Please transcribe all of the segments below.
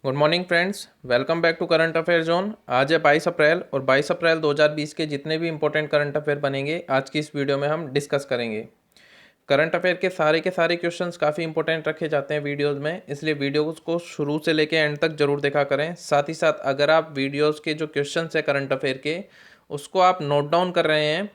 Good morning friends, welcome back to current affair zone. आज है 22 अप्रैल और 22 अप्रैल 2020 के जितने भी इंपॉर्टेंट करंट अफेयर बनेंगे आज की इस वीडियो में हम डिस्कस करेंगे। करंट अफेयर के सारे क्वेश्चंस काफ़ी इंपॉर्टेंट रखे जाते हैं वीडियोस में, इसलिए वीडियोस को शुरू से लेके एंड तक जरूर देखा करें। साथ ही साथ अगर आप वीडियोस के जो क्वेश्चंस है करंट अफेयर के उसको आप नोट डाउन कर रहे हैं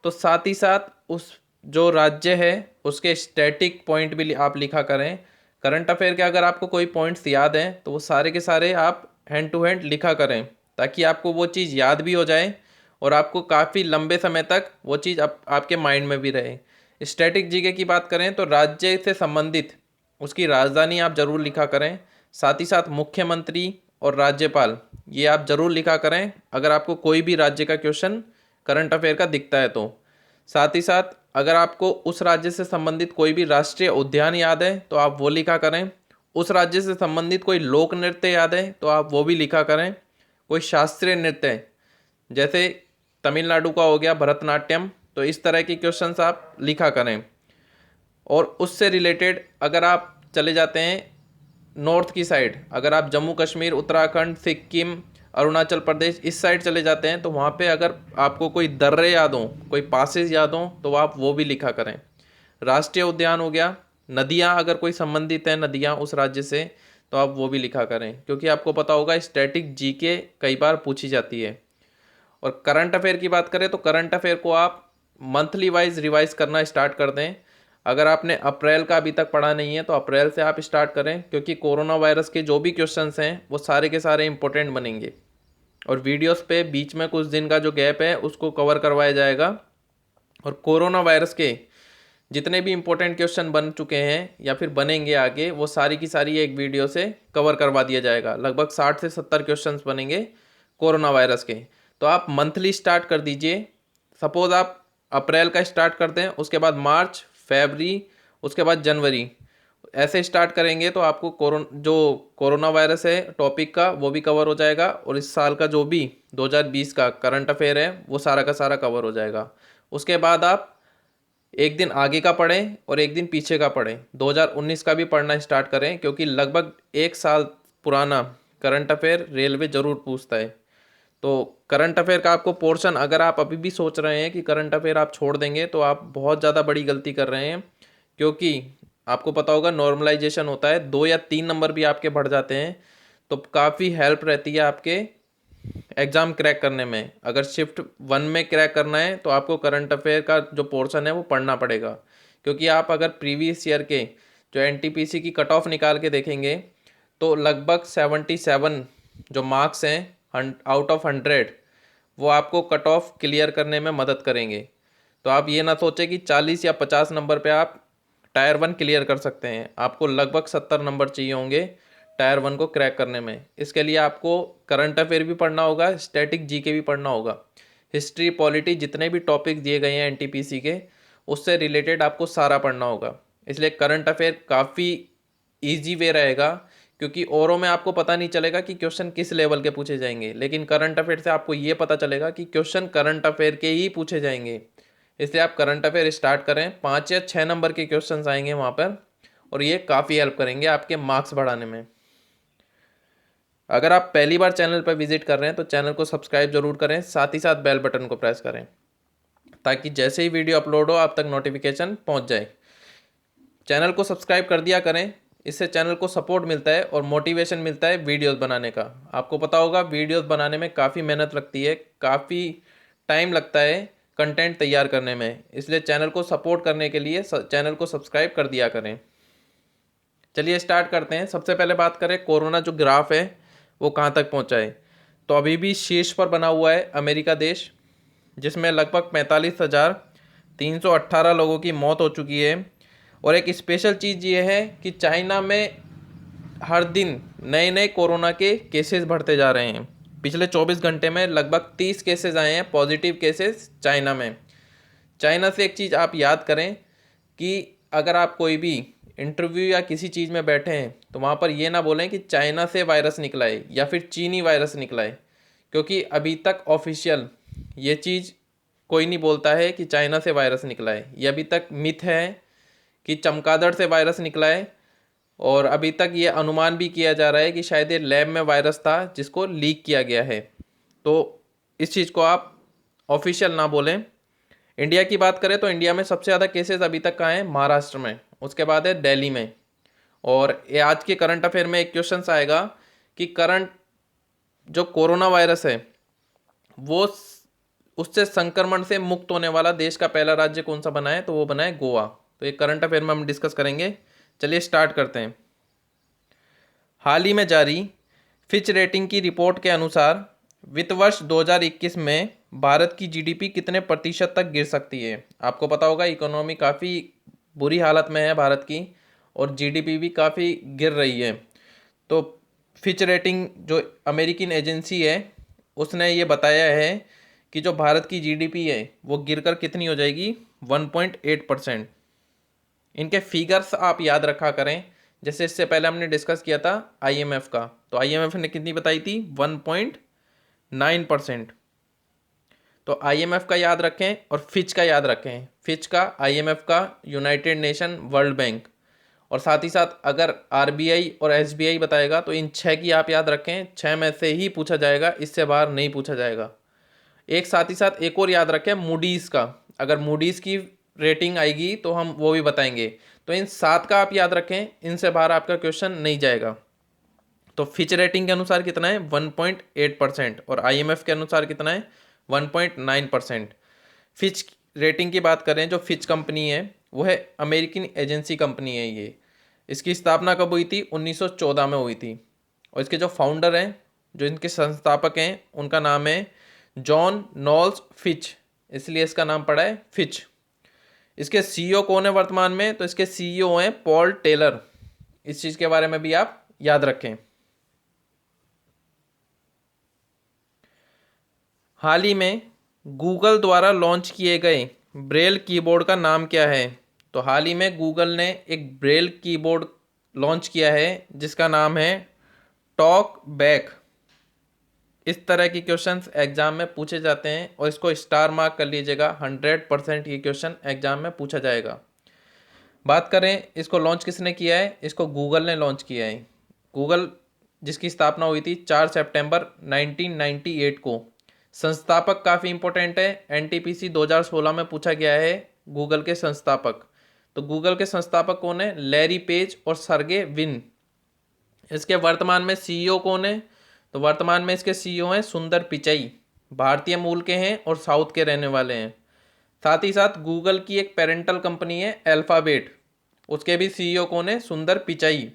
तो साथ ही साथ उस जो राज्य है उसके स्टैटिक पॉइंट भी आप लिखा करें। करंट अफेयर के अगर आपको कोई पॉइंट्स याद हैं तो वो सारे के सारे आप हैंड टू हैंड लिखा करें ताकि आपको वो चीज़ याद भी हो जाए और आपको काफ़ी लंबे समय तक वो चीज़ आपके माइंड में भी रहे। स्टैटिक जीके की बात करें तो राज्य से संबंधित उसकी राजधानी आप जरूर लिखा करें। साथ ही साथ मुख्यमंत्री और राज्यपाल ये आप जरूर लिखा करें अगर आपको कोई भी राज्य का क्वेश्चन करंट अफेयर का दिखता है तो। साथ ही साथ अगर आपको उस राज्य से संबंधित कोई भी राष्ट्रीय उद्यान याद है तो आप वो लिखा करें। उस राज्य से संबंधित कोई लोक नृत्य याद है तो आप वो भी लिखा करें। कोई शास्त्रीय नृत्य जैसे तमिलनाडु का हो गया भरतनाट्यम, तो इस तरह के क्वेश्चंस आप लिखा करें। और उससे रिलेटेड अगर आप चले जाते हैं नॉर्थ की साइड, अगर आप जम्मू कश्मीर, उत्तराखंड, सिक्किम, अरुणाचल प्रदेश इस साइड चले जाते हैं तो वहाँ पे अगर आपको कोई दर्रे याद हों, कोई पासेस याद हों तो आप वो भी लिखा करें। राष्ट्रीय उद्यान हो गया, नदियाँ अगर कोई संबंधित है नदियाँ उस राज्य से तो आप वो भी लिखा करें, क्योंकि आपको पता होगा स्टैटिक जीके कई बार पूछी जाती है। और करंट अफेयर की बात करें तो करंट अफेयर को आप मंथली वाइज रिवाइज करना स्टार्ट कर दें। अगर आपने अप्रैल का अभी तक पढ़ा नहीं है तो अप्रैल से आप स्टार्ट करें, क्योंकि कोरोना वायरस के जो भी क्वेश्चंस हैं वो सारे के सारे इंपॉर्टेंट बनेंगे और वीडियोस पे बीच में कुछ दिन का जो गैप है उसको कवर करवाया जाएगा। और कोरोना वायरस के जितने भी इंपॉर्टेंट क्वेश्चन बन चुके हैं या फिर बनेंगे आगे वो सारी की सारी एक वीडियो से कवर करवा दिया जाएगा। लगभग 60 से 70 क्वेश्चंस बनेंगे कोरोना वायरस के। तो आप मंथली स्टार्ट कर दीजिए। सपोज आप अप्रैल का स्टार्ट करते हैं, उसके बाद मार्च, फरवरी, उसके बाद जनवरी, ऐसे स्टार्ट करेंगे तो आपको कोरोना वायरस है टॉपिक का वो भी कवर हो जाएगा और इस साल का जो भी 2020 का करंट अफेयर है वो सारा का सारा कवर हो जाएगा। उसके बाद आप एक दिन आगे का पढ़ें और एक दिन पीछे का पढ़ें, 2019 का भी पढ़ना स्टार्ट करें, क्योंकि लगभग एक साल पुराना करंट अफेयर रेलवे ज़रूर पूछता है। तो करंट अफेयर का आपको पोर्शन अगर आप अभी भी सोच रहे हैं कि करंट अफेयर आप छोड़ देंगे तो आप बहुत ज़्यादा बड़ी गलती कर रहे हैं, क्योंकि आपको पता होगा नॉर्मलाइजेशन होता है, 2 या 3 नंबर भी आपके बढ़ जाते हैं। तो काफ़ी हेल्प रहती है आपके एग्ज़ाम क्रैक करने में। अगर शिफ्ट 1 में क्रैक करना है तो आपको करंट अफेयर का जो पोर्शन है वो पढ़ना पड़ेगा, क्योंकि आप अगर प्रीवियस ईयर के जो एनटीपीसी की कट ऑफ निकाल के देखेंगे तो लगभग 77 जो मार्क्स हैं आउट ऑफ 100 वो आपको कट ऑफ क्लियर करने में मदद करेंगे। तो आप ये ना सोचें कि 40 या 50 नंबर पे आप टायर 1 क्लियर कर सकते हैं, आपको लगभग 70 नंबर चाहिए होंगे टायर 1 को क्रैक करने में। इसके लिए आपको करंट अफेयर भी पढ़ना होगा, स्टैटिक जीके भी पढ़ना होगा, हिस्ट्री, पॉलिटी, जितने भी टॉपिक दिए गए हैं एनटीपीसी के उससे रिलेटेड आपको सारा पढ़ना होगा। इसलिए करंट अफेयर काफ़ी ईजी वे रहेगा, क्योंकि औरों में आपको पता नहीं चलेगा कि क्वेश्चन किस लेवल के पूछे जाएंगे, लेकिन करंट अफेयर से आपको ये पता चलेगा कि क्वेश्चन करंट अफेयर के ही पूछे जाएंगे। इसलिए आप करंट अफेयर स्टार्ट करें, 5 या 6 नंबर के क्वेश्चन आएंगे वहाँ पर और ये काफ़ी हेल्प करेंगे आपके मार्क्स बढ़ाने में। अगर आप पहली बार चैनल पर विजिट कर रहे हैं तो चैनल को सब्सक्राइब जरूर करें, साथ ही साथ बेल बटन को प्रेस करें ताकि जैसे ही वीडियो अपलोड हो आप तक नोटिफिकेशन पहुंच जाए। चैनल को सब्सक्राइब कर दिया करें, इससे चैनल को सपोर्ट मिलता है और मोटिवेशन मिलता है वीडियोस बनाने का। आपको पता होगा वीडियोस बनाने में काफ़ी मेहनत लगती है, काफ़ी टाइम लगता है कंटेंट तैयार करने में, इसलिए चैनल को सपोर्ट करने के लिए चैनल को सब्सक्राइब कर दिया करें। चलिए स्टार्ट करते हैं। सबसे पहले बात करें कोरोना जो ग्राफ है वो कहाँ तक पहुँचा है, तो अभी भी शीर्ष पर बना हुआ है अमेरिका देश, जिसमें लगभग 45,318 लोगों की मौत हो चुकी है। और एक स्पेशल चीज़ ये है कि चाइना में हर दिन नए नए कोरोना के केसेस बढ़ते जा रहे हैं। पिछले 24 घंटे में लगभग 30 केसेस आए हैं, पॉजिटिव केसेस चाइना में। चाइना से एक चीज़ आप याद करें कि अगर आप कोई भी इंटरव्यू या किसी चीज़ में बैठे हैं तो वहाँ पर ये ना बोलें कि चाइना से वायरस निकला है या फिर चीनी वायरस निकला है, क्योंकि अभी तक ऑफिशियल ये चीज़ कोई नहीं बोलता है कि चाइना से वायरस निकला है। ये अभी तक मिथ है कि चमगादड़ से वायरस निकला है, और अभी तक ये अनुमान भी किया जा रहा है कि शायद ये लैब में वायरस था जिसको लीक किया गया है। तो इस चीज़ को आप ऑफिशियल ना बोलें। इंडिया की बात करें तो इंडिया में सबसे ज़्यादा केसेस अभी तक कहाँ हैं? महाराष्ट्र में, उसके बाद है दिल्ली में। और ये आज के करंट अफेयर में एक क्वेश्चन आएगा कि करंट जो कोरोना वायरस है वो उससे संक्रमण से मुक्त होने वाला देश का पहला राज्य कौन सा बना है? तो वो बना है गोवा। तो ये करंट अफेयर में हम डिस्कस करेंगे। चलिए स्टार्ट करते हैं। हाल ही में जारी फिच रेटिंग की रिपोर्ट के अनुसार वित्त वर्ष 2021 में भारत की जीडीपी कितने प्रतिशत तक गिर सकती है? आपको पता होगा इकोनॉमी काफ़ी बुरी हालत में है भारत की, और जीडीपी भी काफ़ी गिर रही है। तो फिच रेटिंग जो अमेरिकन एजेंसी है उसने ये बताया है कि जो भारत की जीडीपी है वो गिरकर कितनी हो जाएगी? 1.8%। इनके फिगर्स आप याद रखा करें। जैसे इससे पहले हमने डिस्कस किया था आईएमएफ का, तो आईएमएफ ने कितनी बताई थी? 1.9%। तो आईएमएफ का याद रखें और फिच का याद रखें। फिच का, आईएमएफ का, यूनाइटेड नेशन, वर्ल्ड बैंक, और साथ ही साथ अगर आरबीआई और एसबीआई बताएगा तो इन 6 की आप याद रखें। 6 में से ही पूछा जाएगा, इससे बाहर नहीं पूछा जाएगा। एक साथ ही साथ एक और याद रखें, मूडीज़ का। अगर मूडीज़ की रेटिंग आएगी तो हम वो भी बताएंगे। तो इन 7 का आप याद रखें, इनसे बाहर आपका क्वेश्चन नहीं जाएगा। तो फिच रेटिंग के अनुसार कितना है? 1.8%। और आईएमएफ के अनुसार कितना है? 1.9%। फिच रेटिंग की बात करें, जो फिच कंपनी है वो है अमेरिकन एजेंसी कंपनी है ये। इसकी स्थापना कब हुई थी? 1914 में हुई थी। और इसके जो फाउंडर हैं, जो इनके संस्थापक हैं, उनका नाम है जॉन नॉल्स फिच, इसलिए इसका नाम पड़ा है फिच। इसके सीईओ कौन है वर्तमान में? तो इसके सीईओ हैं पॉल टेलर। इस चीज़ के बारे में भी आप याद रखें। हाल ही में गूगल द्वारा लॉन्च किए गए ब्रेल कीबोर्ड का नाम क्या है? तो हाल ही में गूगल ने एक ब्रेल कीबोर्ड लॉन्च किया है जिसका नाम है टॉक बैक। इस तरह की क्वेश्चंस एग्जाम में पूछे जाते हैं और इसको स्टार मार्क कर लीजिएगा। 100% ये क्वेश्चन एग्जाम में पूछा जाएगा। बात करें इसको लॉन्च किसने किया है? इसको गूगल ने लॉन्च किया है। गूगल जिसकी स्थापना हुई थी 4 सितंबर 1998 को। संस्थापक काफ़ी इंपॉर्टेंट है, एनटीपीसी 2016 में पूछा गया है गूगल के संस्थापक। तो गूगल के संस्थापक कौन है? लैरी पेज और सर्गे विन। इसके वर्तमान में सीईओ कौन है? तो वर्तमान में इसके सीईओ हैं सुंदर पिचाई। भारतीय मूल के हैं और साउथ के रहने वाले हैं। साथ ही साथ गूगल की एक पेरेंटल कंपनी है अल्फाबेट, उसके भी सीईओ कौन है? सुंदर पिचाई।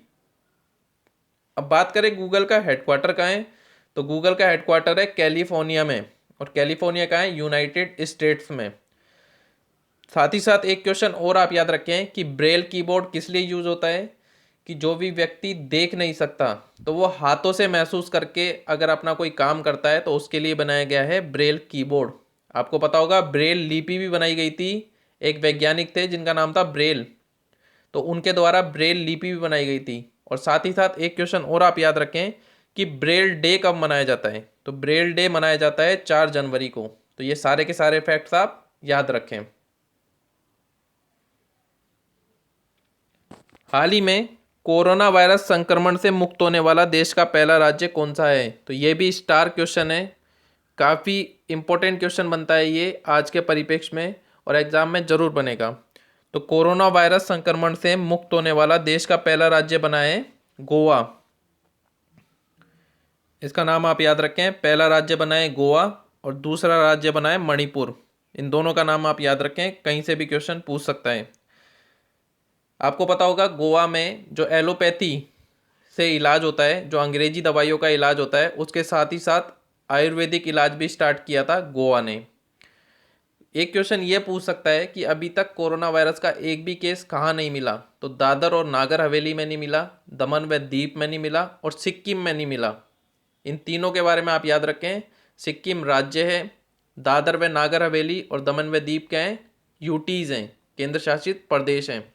अब बात करें गूगल का हेडक्वार्टर कहाँ है? तो गूगल का हेडक्वार्टर है कैलिफोर्निया में, और कैलिफोर्निया कहाँ है? यूनाइटेड स्टेट्स में। साथ ही साथ एक क्वेश्चन और आप याद रखें कि ब्रेल कीबोर्ड किस लिए यूज होता है? कि जो भी व्यक्ति देख नहीं सकता तो वो हाथों से महसूस करके अगर अपना कोई काम करता है तो उसके लिए बनाया गया है ब्रेल कीबोर्ड। आपको पता होगा ब्रेल लिपि भी बनाई गई थी। एक वैज्ञानिक थे जिनका नाम था ब्रेल, तो उनके द्वारा ब्रेल लिपि भी बनाई गई थी। और साथ ही साथ एक क्वेश्चन और आप याद रखें कि ब्रेल डे कब मनाया जाता है? तो ब्रेल डे मनाया जाता है 4 जनवरी को। तो ये सारे के सारे फैक्ट्स आप याद रखें। हाल ही में कोरोना वायरस संक्रमण से मुक्त होने वाला देश का पहला राज्य कौन सा है? तो ये भी स्टार क्वेश्चन है, काफ़ी इंपॉर्टेंट क्वेश्चन बनता है ये आज के परिप्रेक्ष्य में, और एग्जाम में जरूर बनेगा। तो कोरोना वायरस संक्रमण से मुक्त होने वाला देश का पहला राज्य बना है गोवा। इसका नाम आप याद रखें। पहला राज्य बना है गोवा और दूसरा राज्य बना है मणिपुर। इन दोनों का नाम आप याद रखें, कहीं से भी क्वेश्चन पूछ सकता है। आपको पता होगा गोवा में जो एलोपैथी से इलाज होता है, जो अंग्रेजी दवाइयों का इलाज होता है, उसके साथ ही साथ आयुर्वेदिक इलाज भी स्टार्ट किया था गोवा ने। एक क्वेश्चन ये पूछ सकता है कि अभी तक कोरोना वायरस का एक भी केस कहाँ नहीं मिला? तो दादर और नागर हवेली में नहीं मिला, दमन व दीप में नहीं मिला, और सिक्किम में नहीं मिला। इन तीनों के बारे में आप याद रखें। सिक्किम राज्य है, दादर व नागर हवेली और दमन व दीप क्या हैं? यूटीज़ हैं, केंद्र शासित प्रदेश हैं।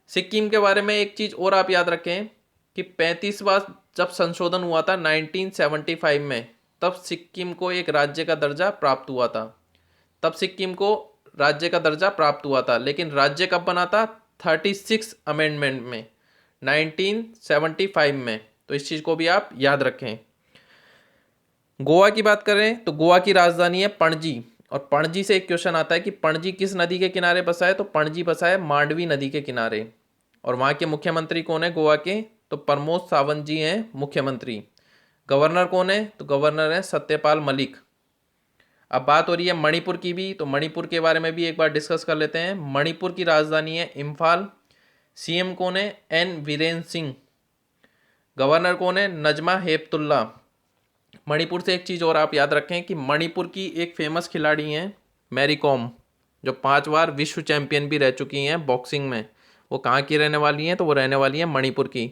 सिक्किम के बारे में एक चीज़ और आप याद रखें कि 35वां जब संशोधन हुआ था 1975 में, तब सिक्किम को एक राज्य का दर्जा प्राप्त हुआ था। तब सिक्किम को राज्य का दर्जा प्राप्त हुआ था, लेकिन राज्य कब बना था? 36 अमेंडमेंट में, 1975 में। तो इस चीज़ को भी आप याद रखें। गोवा की बात करें तो गोवा की राजधानी है पणजी, और पणजी से एक क्वेश्चन आता है कि पणजी किस नदी के किनारे बसा है, तो पणजी बसा है मांडवी नदी के किनारे। और वहाँ के मुख्यमंत्री कौन है गोवा के, तो प्रमोद सावंत जी हैं मुख्यमंत्री। गवर्नर कौन है, तो गवर्नर है सत्यपाल मलिक। अब बात हो रही है मणिपुर की भी, तो मणिपुर के बारे में भी एक बार डिस्कस कर लेते हैं। मणिपुर की राजधानी है इम्फाल। सीएम कौन है, एन वीरेंद्र सिंह। गवर्नर कौन है, नजमा हेपतुल्ला। मणिपुर से एक चीज़ और आप याद रखें कि मणिपुर की एक फेमस खिलाड़ी हैं मैरी कॉम, जो 5 बार विश्व चैंपियन भी रह चुकी हैं बॉक्सिंग में। वो कहाँ की रहने वाली हैं, तो वो रहने वाली हैं मणिपुर की।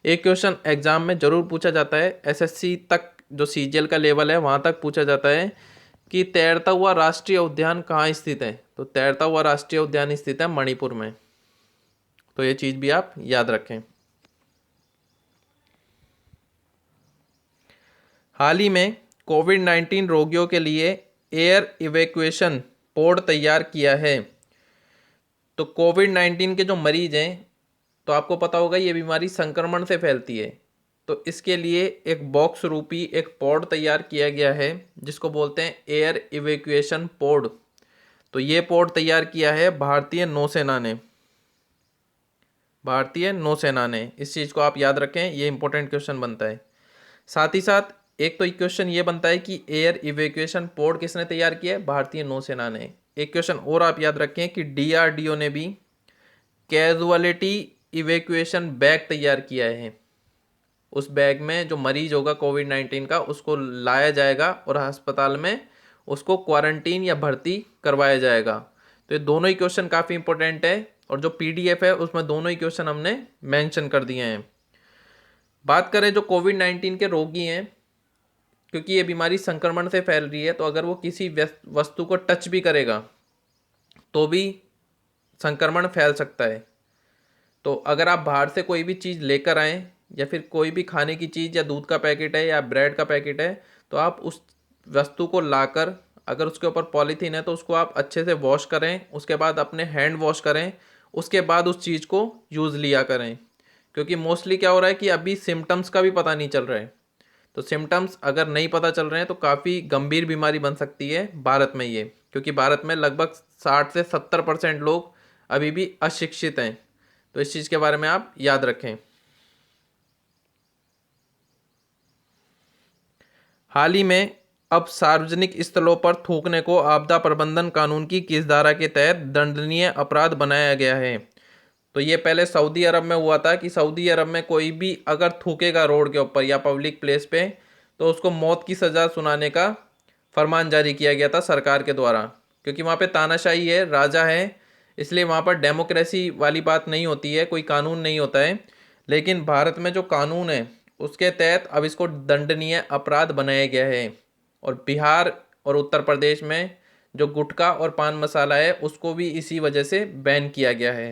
एक क्वेश्चन एग्जाम में जरूर पूछा जाता है, एसएससी तक जो सीजीएल का लेवल है वहाँ तक पूछा जाता है कि तैरता हुआ राष्ट्रीय उद्यान कहाँ स्थित है, तो तैरता हुआ राष्ट्रीय उद्यान स्थित है मणिपुर में। तो ये चीज़ भी आप याद रखें। हाल ही में कोविड-19 रोगियों के लिए एयर इवैक्यूएशन पोड तैयार किया है। तो कोविड-19 के जो मरीज हैं, तो आपको पता होगा ये बीमारी संक्रमण से फैलती है। तो इसके लिए एक बॉक्स रूपी एक पॉड तैयार किया गया है जिसको बोलते हैं एयर इवैक्यूएशन पोड। तो ये पोड तैयार किया है भारतीय नौसेना ने। भारतीय नौसेना ने, इस चीज़ को आप याद रखें, ये इंपॉर्टेंट क्वेश्चन बनता है। साथ ही साथ एक तो क्वेश्चन ये बनता है कि एयर इवैक्यूएशन पोड किसने तैयार किया है, भारतीय नौसेना ने। एक क्वेश्चन और आप याद रखें कि डीआरडीओ ने भी कैजुअलिटी इवैक्यूएशन बैग तैयार किया है। उस बैग में जो मरीज होगा कोविड-19 का उसको लाया जाएगा और अस्पताल में उसको क्वारंटीन या भर्ती करवाया जाएगा। तो ये दोनों ही क्वेश्चन काफ़ी इंपॉर्टेंट है, और जो पीडीएफ है उसमें दोनों ही क्वेश्चन हमने मेंशन कर दिए हैं। बात करें जो कोविड-19 के रोगी हैं, क्योंकि ये बीमारी संक्रमण से फैल रही है, तो अगर वो किसी वस्तु को टच भी करेगा तो भी संक्रमण फैल सकता है। तो अगर आप बाहर से कोई भी चीज़ लेकर आएँ, या फिर कोई भी खाने की चीज़ या दूध का पैकेट है या ब्रेड का पैकेट है, तो आप उस वस्तु को लाकर, अगर उसके ऊपर पॉलीथीन है तो उसको आप अच्छे से वॉश करें, उसके बाद अपने हैंड वॉश करें, उसके बाद उस चीज़ को यूज़ लिया करें। क्योंकि मोस्टली क्या हो रहा है कि अभी सिम्टम्स का भी पता नहीं चल रहा है। तो सिम्टम्स अगर नहीं पता चल रहे हैं तो काफ़ी गंभीर बीमारी बन सकती है भारत में ये, क्योंकि भारत में लगभग 60 से 70% लोग अभी भी अशिक्षित हैं। तो इस चीज़ के बारे में आप याद रखें। हाल ही में अब सार्वजनिक स्थलों पर थूकने को आपदा प्रबंधन कानून की किस धारा के तहत दंडनीय अपराध बनाया गया है। तो ये पहले सऊदी अरब में हुआ था कि सऊदी अरब में कोई भी अगर थूकेगा रोड के ऊपर या पब्लिक प्लेस पे, तो उसको मौत की सज़ा सुनाने का फरमान जारी किया गया था सरकार के द्वारा। क्योंकि वहाँ पे तानाशाही है, राजा है, इसलिए वहाँ पर डेमोक्रेसी वाली बात नहीं होती है, कोई कानून नहीं होता है। लेकिन भारत में जो कानून है उसके तहत अब इसको दंडनीय अपराध बनाया गया है। और बिहार और उत्तर प्रदेश में जो गुटखा और पान मसाला है उसको भी इसी वजह से बैन किया गया है,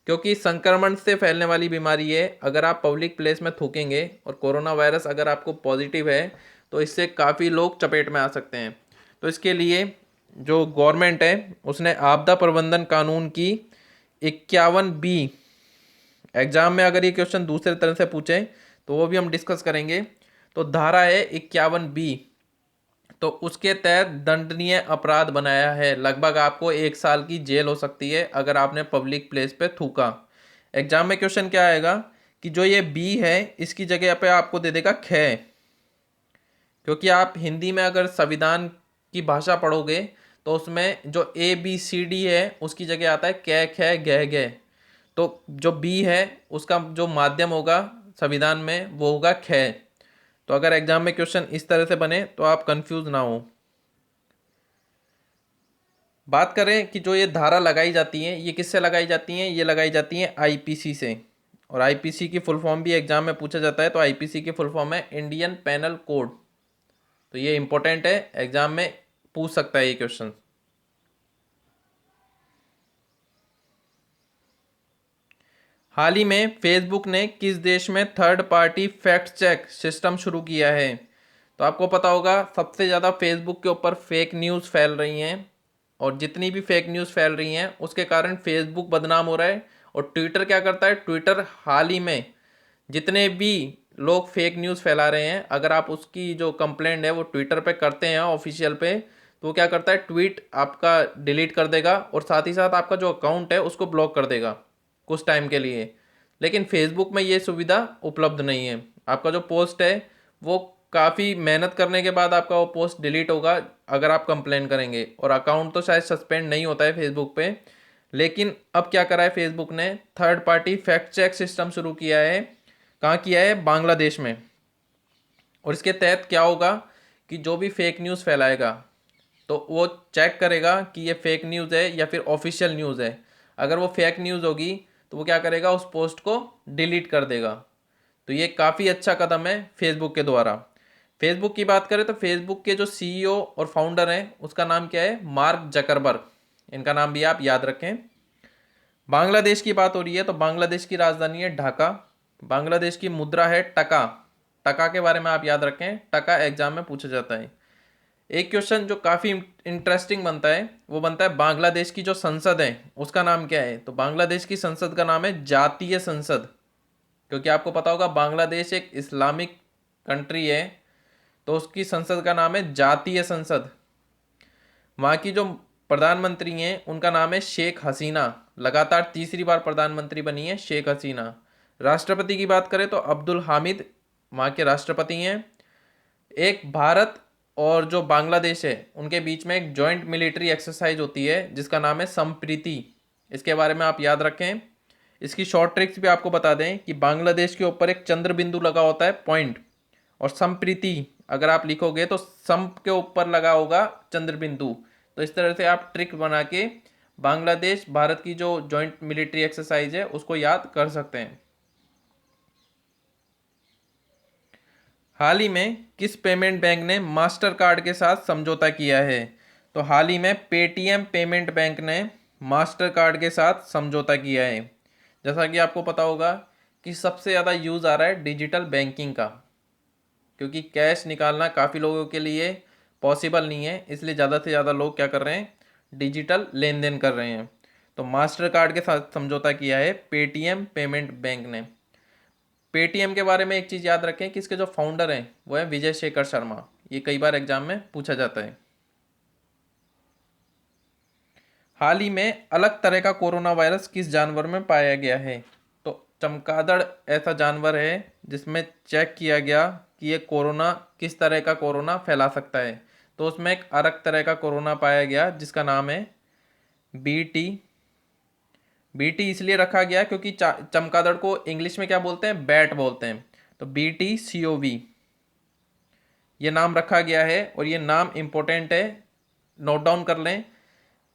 क्योंकि संक्रमण से फैलने वाली बीमारी है। अगर आप पब्लिक प्लेस में थूकेंगे और कोरोना वायरस अगर आपको पॉजिटिव है तो इससे काफ़ी लोग चपेट में आ सकते हैं। तो इसके लिए जो गवर्नमेंट है उसने आपदा प्रबंधन कानून की 51B, एग्जाम में अगर ये क्वेश्चन दूसरे तरह से पूछें तो वो भी हम डिस्कस करेंगे। तो धारा है 51B, तो उसके तहत दंडनीय अपराध बनाया है। लगभग आपको 1 साल की जेल हो सकती है अगर आपने पब्लिक प्लेस पे थूका। एग्जाम में क्वेश्चन क्या आएगा कि जो ये बी है इसकी जगह पे आपको दे देगा ख, क्योंकि आप हिंदी में अगर संविधान की भाषा पढ़ोगे तो उसमें जो ABCD है उसकी जगह आता है क ख ग घ। तो जो बी है उसका जो माध्यम होगा संविधान में वो होगा ख। तो अगर एग्जाम में क्वेश्चन इस तरह से बने तो आप कंफ्यूज ना हो। बात करें कि जो ये धारा लगाई जाती हैं ये किससे लगाई जाती हैं, ये लगाई जाती हैं आईपीसी से। और आईपीसी की फुल फॉर्म भी एग्जाम में पूछा जाता है, तो आईपीसी की फुल फॉर्म है इंडियन पेनल कोड। तो ये इंपॉर्टेंट है, एग्जाम में पूछ सकता है ये क्वेश्चन। हाल ही में फेसबुक ने किस देश में third party fact check system शुरू किया है। तो आपको पता होगा सबसे ज़्यादा फेसबुक के ऊपर फेक न्यूज़ फैल रही हैं, और जितनी भी फेक न्यूज़ फैल रही हैं उसके कारण फेसबुक बदनाम हो रहा है और ट्विटर क्या करता है, ट्विटर हाल ही में जितने भी लोग फेक न्यूज़ फैला रहे हैं, अगर आप उसकी जो कंप्लेंट है वो ट्विटर पे करते हैं ऑफिशियल पे, तो वो क्या करता है, ट्वीट आपका डिलीट कर देगा और साथ ही साथ आपका जो अकाउंट है उसको ब्लॉक कर देगा कुछ टाइम के लिए। लेकिन फेसबुक में ये सुविधा उपलब्ध नहीं है। आपका जो पोस्ट है वो काफ़ी मेहनत करने के बाद आपका वो पोस्ट डिलीट होगा अगर आप कंप्लेन करेंगे, और अकाउंट तो शायद सस्पेंड नहीं होता है फेसबुक पे। लेकिन अब क्या करा है फेसबुक ने, third party fact check system शुरू किया है। कहाँ किया है, बांग्लादेश में। और इसके तहत क्या होगा कि जो भी फेक न्यूज़ फैलाएगा तो वो चेक करेगा कि ये फेक न्यूज़ है या फिर ऑफिशियल न्यूज़ है। अगर वो फेक न्यूज़ होगी तो वो क्या करेगा, उस पोस्ट को डिलीट कर देगा। तो ये काफ़ी अच्छा कदम है फेसबुक के द्वारा। फेसबुक की बात करें तो फेसबुक के जो सीईओ और फाउंडर हैं उसका नाम क्या है, मार्क जकरबर्ग। इनका नाम भी आप याद रखें। बांग्लादेश की बात हो रही है तो बांग्लादेश की राजधानी है ढाका। बांग्लादेश की मुद्रा है टका। टका के बारे में आप याद रखें, टका एग्जाम में पूछा जाता है। एक क्वेश्चन जो काफ़ी इंटरेस्टिंग बनता है वो बनता है, बांग्लादेश की जो संसद है उसका नाम क्या है। तो बांग्लादेश की संसद का नाम है जातीय संसद, क्योंकि आपको पता होगा बांग्लादेश एक इस्लामिक कंट्री है, तो उसकी संसद का नाम है जातीय संसद। वहाँ की जो प्रधानमंत्री हैं उनका नाम है शेख हसीना। लगातार तीसरी बार प्रधानमंत्री बनी है शेख हसीना। राष्ट्रपति की बात करें तो अब्दुल हामिद वहाँ के राष्ट्रपति हैं। एक भारत और जो बांग्लादेश है उनके बीच में एक जॉइंट मिलिट्री एक्सरसाइज होती है जिसका नाम है संप्रीति। इसके बारे में आप याद रखें। इसकी शॉर्ट ट्रिक्स भी आपको बता दें कि बांग्लादेश के ऊपर एक चंद्र बिंदु लगा होता है, पॉइंट, और संप्रीति अगर आप लिखोगे तो संप के ऊपर लगा होगा चंद्र बिंदु। तो इस तरह से आप ट्रिक बना के बांग्लादेश भारत की जो जॉइंट मिलिट्री एक्सरसाइज है उसको याद कर सकते हैं। हाल ही में किस पेमेंट बैंक ने मास्टर कार्ड के साथ समझौता किया है। तो हाल ही में पेटीएम पेमेंट बैंक ने मास्टर कार्ड के साथ समझौता किया है। जैसा कि आपको पता होगा कि सबसे ज़्यादा यूज़ आ रहा है डिजिटल बैंकिंग का, क्योंकि कैश निकालना काफ़ी लोगों के लिए पॉसिबल नहीं है, इसलिए ज़्यादा से ज़्यादा लोग क्या कर रहे हैं, डिजिटल लेन देन कर रहे हैं। तो मास्टर कार्ड के साथ समझौता किया है पेटीएम पेमेंट बैंक ने। पेटीएम के बारे में एक चीज़ याद रखें कि इसके जो फाउंडर हैं वो है विजय शेखर शर्मा। ये कई बार एग्जाम में पूछा जाता है। हाल ही में अलग तरह का कोरोना वायरस किस जानवर में पाया गया है। तो चमगादड़ ऐसा जानवर है जिसमें चेक किया गया कि ये कोरोना किस तरह का कोरोना फैला सकता है। तो उसमें एक अलग तरह का कोरोना पाया गया जिसका नाम है बीटी। बीटी इसलिए रखा गया क्योंकि चमगादड़ को इंग्लिश में क्या बोलते हैं, बैट बोलते हैं। तो BT-CoV ये नाम रखा गया है, और ये नाम इम्पोर्टेंट है, नोट डाउन कर लें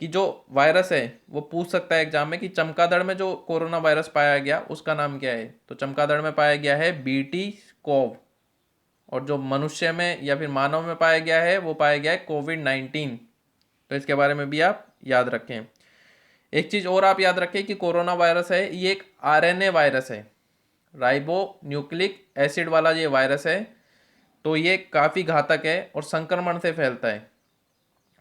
कि जो वायरस है वो पूछ सकता है एग्जाम में कि चमगादड़ में जो कोरोना वायरस पाया गया उसका नाम क्या है। तो चमगादड़ में पाया गया है BT-CoV, और जो मनुष्य में या फिर मानव में पाया गया है वो पाया गया है COVID-19। तो इसके बारे में भी आप याद रखें। एक चीज़ और आप याद रखें कि कोरोना वायरस है ये एक RNA वायरस है, राइबो न्यूक्लिक एसिड वाला ये वायरस है। तो ये काफ़ी घातक है और संक्रमण से फैलता है।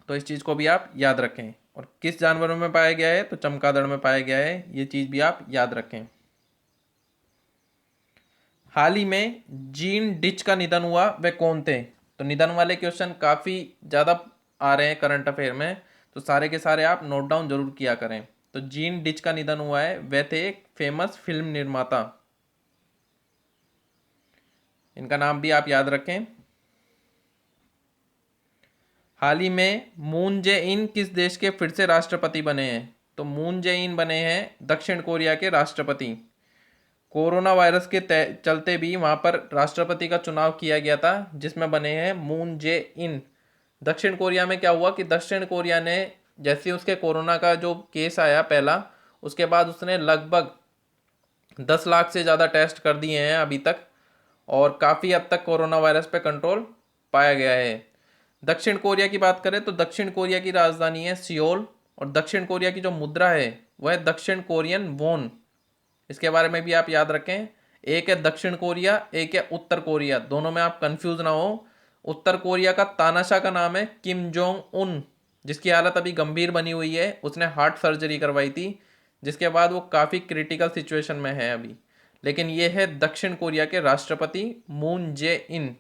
तो इस चीज़ को भी आप याद रखें। और किस जानवरों में पाया गया है, तो चमगादड़ में पाया गया है, ये चीज़ भी आप याद रखें। हाल ही में जीन डिच का निधन हुआ, वे कौन थे। तो निधन वाले क्वेश्चन काफ़ी ज़्यादा आ रहे हैं करंट अफेयर में, तो सारे के सारे आप नोट डाउन जरूर किया करें। तो जीन डिच का निधन हुआ है, वे थे एक फेमस फिल्म निर्माता। इनका नाम भी आप याद रखें। हाल ही में मून जे इन किस देश के फिर से राष्ट्रपति बने हैं। तो मून जे इन बने हैं दक्षिण कोरिया के राष्ट्रपति। कोरोना वायरस के चलते भी वहाँ पर राष्ट्रपति का चुनाव किया गया था जिसमें बने हैं मून जे इन। दक्षिण कोरिया में क्या हुआ कि दक्षिण कोरिया ने जैसे उसके कोरोना का जो केस आया पहला, उसके बाद उसने लगभग 10 लाख से ज़्यादा टेस्ट कर दिए हैं अभी तक, और काफ़ी हद तक कोरोना वायरस पे कंट्रोल पाया गया है। दक्षिण कोरिया की बात करें तो दक्षिण कोरिया की राजधानी है सियोल, और दक्षिण कोरिया की जो मुद्रा है वह है दक्षिण कोरियन वोन। इसके बारे में भी आप याद रखें। एक है दक्षिण कोरिया, एक है उत्तर कोरिया, दोनों में आप कंफ्यूज ना हो। उत्तर कोरिया का तानाशाह का नाम है किम जोंग उन, जिसकी हालत अभी गंभीर बनी हुई है, उसने हार्ट सर्जरी करवाई थी। जिसके बाद वो काफ़ी क्रिटिकल सिचुएशन में है अभी। लेकिन ये है दक्षिण कोरिया के राष्ट्रपति मून जे इन।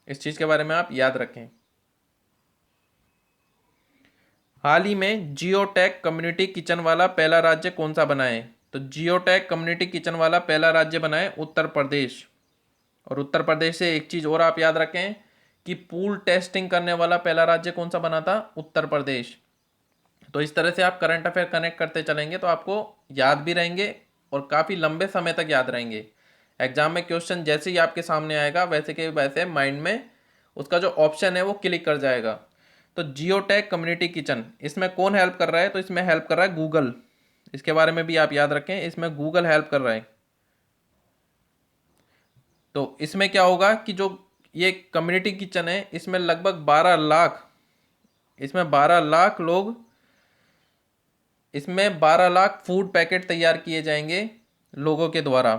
इस चीज़ के बारे में आप याद रखें। हाल ही में जियोटैक कम्युनिटी किचन वाला पहला राज्य कौन सा बना है? तो जियोटैक कम्युनिटी किचन वाला पहला राज्य बना है उत्तर प्रदेश। और उत्तर प्रदेश से एक चीज़ और आप याद रखें कि पूल टेस्टिंग करने वाला पहला राज्य कौन सा बना था? उत्तर प्रदेश। तो इस तरह से आप करंट अफेयर कनेक्ट करते चलेंगे तो आपको याद भी रहेंगे और काफ़ी लंबे समय तक याद रहेंगे। एग्जाम में क्वेश्चन जैसे ही आपके सामने आएगा वैसे के वैसे माइंड में उसका जो ऑप्शन है वो क्लिक कर जाएगा। तो जियोटैक कम्युनिटी किचन, इसमें कौन हेल्प कर रहा है? तो इसमें हेल्प कर रहा है गूगल। इसके बारे में भी आप याद रखें, इसमें गूगल हेल्प कर रहा है। तो इसमें क्या होगा कि जो ये कम्युनिटी किचन है इसमें लगभग 12 लाख लोग, इसमें 12 लाख फूड पैकेट तैयार किए जाएंगे लोगों के द्वारा।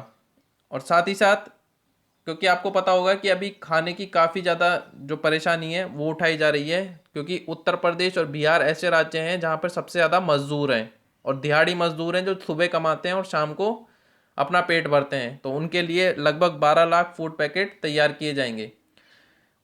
और साथ ही साथ क्योंकि आपको पता होगा कि अभी खाने की काफ़ी ज़्यादा जो परेशानी है वो उठाई जा रही है, क्योंकि उत्तर प्रदेश और बिहार ऐसे राज्य हैं जहाँ पर सबसे ज़्यादा मजदूर हैं और दिहाड़ी मजदूर हैं जो सुबह कमाते हैं और शाम को अपना पेट भरते हैं। तो उनके लिए लगभग 12 लाख फूड पैकेट तैयार किए जाएंगे।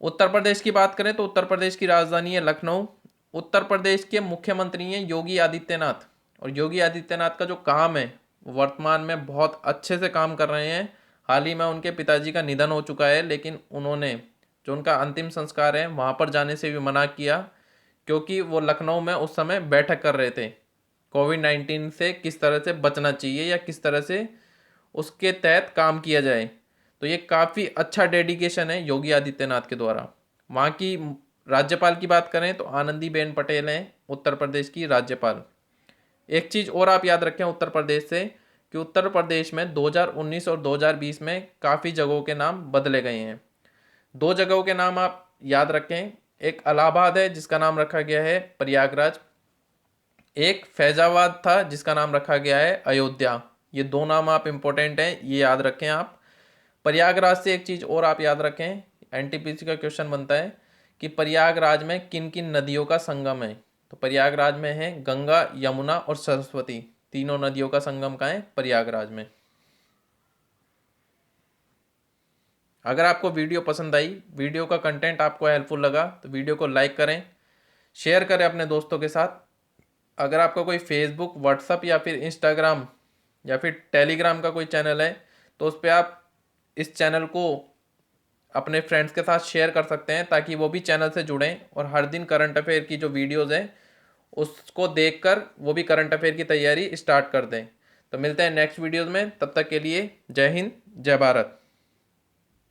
उत्तर प्रदेश की बात करें तो उत्तर प्रदेश की राजधानी है लखनऊ। उत्तर प्रदेश के मुख्यमंत्री हैं योगी आदित्यनाथ। और योगी आदित्यनाथ का जो काम है वर्तमान में बहुत अच्छे से काम कर रहे हैं। हाल ही में उनके पिताजी का निधन हो चुका है, लेकिन उन्होंने जो उनका अंतिम संस्कार है वहाँ पर जाने से भी मना किया, क्योंकि वो लखनऊ में उस समय बैठक कर रहे थे कोविड-19 से किस तरह से बचना चाहिए या किस तरह से उसके तहत काम किया जाए। तो ये काफ़ी अच्छा डेडिकेशन है योगी आदित्यनाथ के द्वारा। वहाँ की राज्यपाल की बात करें तो आनंदीबेन पटेल हैं उत्तर प्रदेश की राज्यपाल। एक चीज़ और आप याद रखें उत्तर प्रदेश से कि उत्तर प्रदेश में 2019 और 2020 में काफ़ी जगहों के नाम बदले गए हैं। 2 जगहों के नाम आप याद रखें, एक इलाहाबाद है जिसका नाम रखा गया है प्रयागराज, एक फैजाबाद था जिसका नाम रखा गया है अयोध्या। ये 2 नाम आप इम्पोर्टेंट हैं, ये याद रखें आप। प्रयागराज से एक चीज़ और आप याद रखें, एनटीपीसी का क्वेश्चन बनता है कि प्रयागराज में किन किन नदियों का संगम है? तो प्रयागराज में है गंगा, यमुना और सरस्वती। तीनों नदियों का संगम कहाँ है? प्रयागराज में। अगर आपको वीडियो पसंद आई, वीडियो का कंटेंट आपको हेल्पफुल लगा तो वीडियो को लाइक करें, शेयर करें अपने दोस्तों के साथ। अगर आपका कोई फेसबुक, व्हाट्सअप या फिर इंस्टाग्राम या फिर टेलीग्राम का कोई चैनल है तो उस पर आप इस चैनल को अपने फ्रेंड्स के साथ शेयर कर सकते हैं, ताकि वो भी चैनल से जुड़ें और हर दिन करंट अफेयर की जो वीडियोज़ हैं उसको देखकर वो भी करंट अफेयर की तैयारी स्टार्ट कर दें। तो मिलते हैं नेक्स्ट वीडियोज़ में, तब तक के लिए जय हिंद, जय भारत।